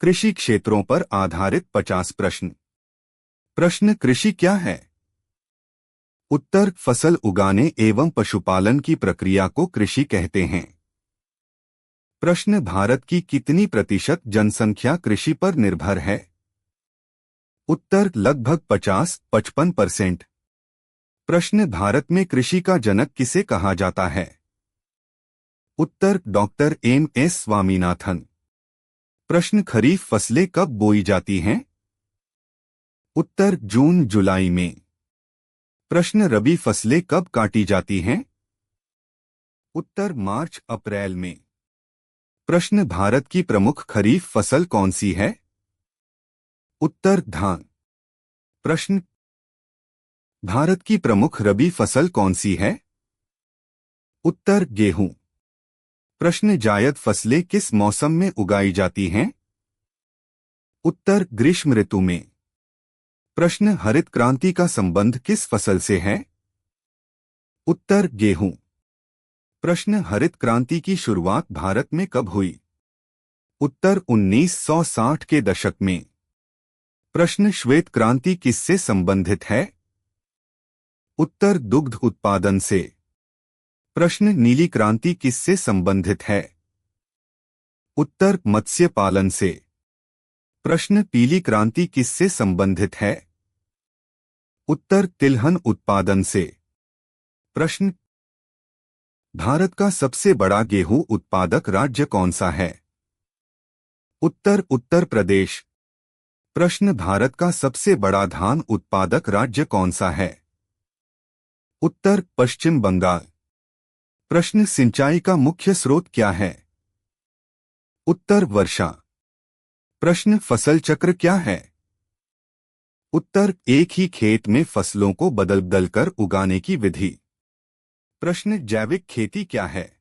कृषि क्षेत्रों पर आधारित 50 प्रश्न। प्रश्न कृषि क्या है? उत्तर फसल उगाने एवं पशुपालन की प्रक्रिया को कृषि कहते हैं। प्रश्न भारत की कितनी प्रतिशत जनसंख्या कृषि पर निर्भर है? उत्तर लगभग 50-55%। प्रश्न भारत में कृषि का जनक किसे कहा जाता है? उत्तर डॉक्टर एम.एस. स्वामीनाथन। प्रश्न खरीफ फसलें कब बोई जाती हैं? उत्तर जून जुलाई में। प्रश्न रबी फसलें कब काटी जाती हैं? उत्तर मार्च अप्रैल में। प्रश्न भारत की प्रमुख खरीफ फसल कौन सी है? उत्तर धान। प्रश्न भारत की प्रमुख रबी फसल कौन सी है? उत्तर गेहूं। प्रश्न जायद फसलें किस मौसम में उगाई जाती हैं? उत्तर ग्रीष्म ऋतु में। प्रश्न हरित क्रांति का संबंध किस फसल से है? उत्तर गेहूं। प्रश्न हरित क्रांति की शुरुआत भारत में कब हुई? उत्तर 1960 के दशक में। प्रश्न श्वेत क्रांति किससे संबंधित है? उत्तर दुग्ध उत्पादन से। प्रश्न नीली क्रांति किससे संबंधित है? उत्तर मत्स्य पालन से। प्रश्न पीली क्रांति किससे संबंधित है? उत्तर तिलहन उत्पादन से। प्रश्न भारत का सबसे बड़ा गेहूं उत्पादक राज्य कौन सा है? उत्तर उत्तर प्रदेश। प्रश्न भारत का सबसे बड़ा धान उत्पादक राज्य कौन सा है? उत्तर पश्चिम बंगाल। प्रश्न सिंचाई का मुख्य स्रोत क्या है? उत्तर वर्षा। प्रश्न फसल चक्र क्या है? उत्तर एक ही खेत में फसलों को बदल बदल कर उगाने की विधि। प्रश्न जैविक खेती क्या है?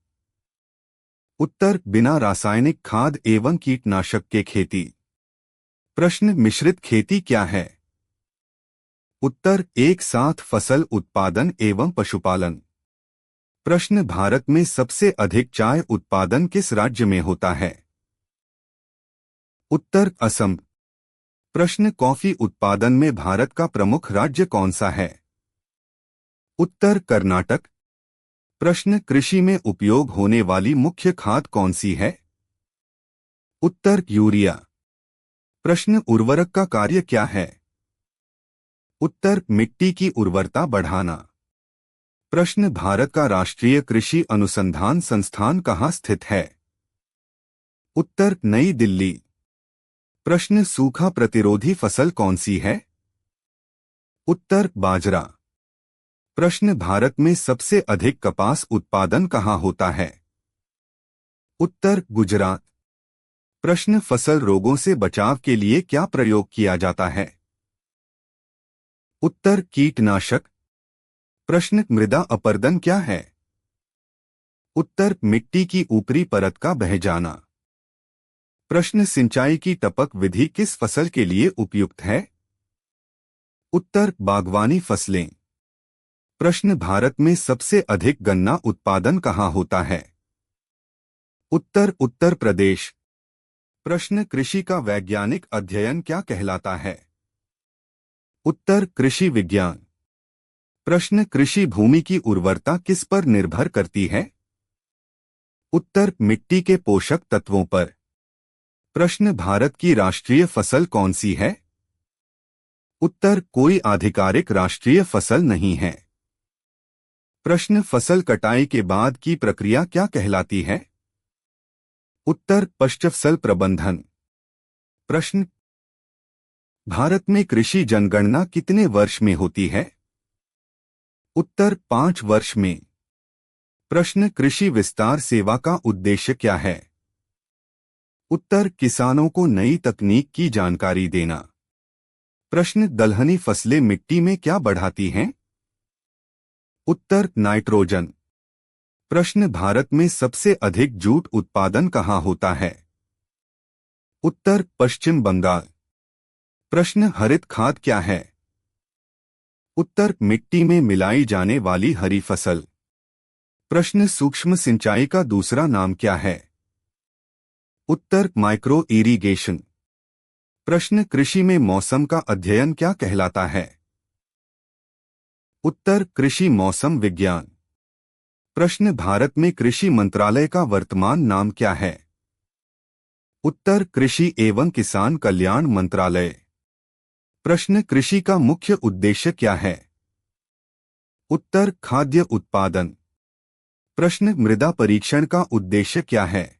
उत्तर बिना रासायनिक खाद एवं कीटनाशक के खेती। प्रश्न मिश्रित खेती क्या है? उत्तर एक साथ फसल उत्पादन एवं पशुपालन। प्रश्न भारत में सबसे अधिक चाय उत्पादन किस राज्य में होता है? उत्तर असम। प्रश्न कॉफी उत्पादन में भारत का प्रमुख राज्य कौन सा है? उत्तर कर्नाटक। प्रश्न कृषि में उपयोग होने वाली मुख्य खाद कौन सी है? उत्तर यूरिया। प्रश्न उर्वरक का कार्य क्या है? उत्तर मिट्टी की उर्वरता बढ़ाना। प्रश्न भारत का राष्ट्रीय कृषि अनुसंधान संस्थान कहाँ स्थित है? उत्तर नई दिल्ली। प्रश्न सूखा प्रतिरोधी फसल कौन सी है? उत्तर बाजरा। प्रश्न भारत में सबसे अधिक कपास उत्पादन कहाँ होता है? उत्तर गुजरात। प्रश्न फसल रोगों से बचाव के लिए क्या प्रयोग किया जाता है? उत्तर कीटनाशक। प्रश्न मृदा अपरदन क्या है? उत्तर मिट्टी की ऊपरी परत का बह जाना। प्रश्न सिंचाई की टपक विधि किस फसल के लिए उपयुक्त है? उत्तर बागवानी फसलें। प्रश्न भारत में सबसे अधिक गन्ना उत्पादन कहाँ होता है? उत्तर उत्तर प्रदेश। प्रश्न कृषि का वैज्ञानिक अध्ययन क्या कहलाता है? उत्तर कृषि विज्ञान। प्रश्न कृषि भूमि की उर्वरता किस पर निर्भर करती है? उत्तर मिट्टी के पोषक तत्वों पर। प्रश्न भारत की राष्ट्रीय फसल कौन सी है? उत्तर कोई आधिकारिक राष्ट्रीय फसल नहीं है। प्रश्न फसल कटाई के बाद की प्रक्रिया क्या कहलाती है? उत्तर पश्चफसल प्रबंधन। प्रश्न भारत में कृषि जनगणना कितने वर्ष में होती है? उत्तर 5 वर्ष में। प्रश्न कृषि विस्तार सेवा का उद्देश्य क्या है? उत्तर किसानों को नई तकनीक की जानकारी देना। प्रश्न दलहनी फसलें मिट्टी में क्या बढ़ाती हैं? उत्तर नाइट्रोजन। प्रश्न भारत में सबसे अधिक जूट उत्पादन कहाँ होता है? उत्तर पश्चिम बंगाल। प्रश्न हरित खाद क्या है? उत्तर मिट्टी में मिलाई जाने वाली हरी फसल। प्रश्न सूक्ष्म सिंचाई का दूसरा नाम क्या है? उत्तर माइक्रो इरिगेशन। प्रश्न कृषि में मौसम का अध्ययन क्या कहलाता है? उत्तर कृषि मौसम विज्ञान। प्रश्न भारत में कृषि मंत्रालय का वर्तमान नाम क्या है? उत्तर कृषि एवं किसान कल्याण मंत्रालय। प्रश्न कृषि का मुख्य उद्देश्य क्या है? उत्तर खाद्य उत्पादन। प्रश्न मृदा परीक्षण का उद्देश्य क्या है?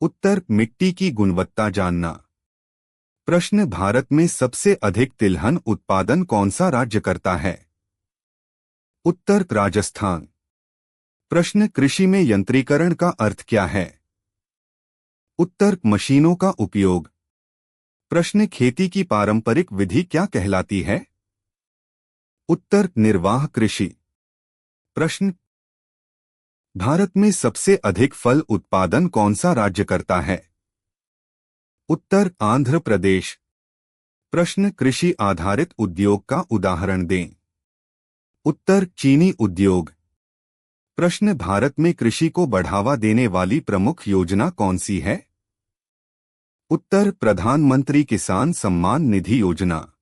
उत्तर मिट्टी की गुणवत्ता जानना। प्रश्न भारत में सबसे अधिक तिलहन उत्पादन कौन सा राज्य करता है? उत्तर राजस्थान। प्रश्न कृषि में यंत्रीकरण का अर्थ क्या है? उत्तर मशीनों का उपयोग। प्रश्न खेती की पारंपरिक विधि क्या कहलाती है? उत्तर निर्वाह कृषि। प्रश्न भारत में सबसे अधिक फल उत्पादन कौन सा राज्य करता है? उत्तर आंध्र प्रदेश। प्रश्न कृषि आधारित उद्योग का उदाहरण दें। उत्तर चीनी उद्योग। प्रश्न भारत में कृषि को बढ़ावा देने वाली प्रमुख योजना कौन सी है? उत्तर प्रधानमंत्री किसान सम्मान निधि योजना।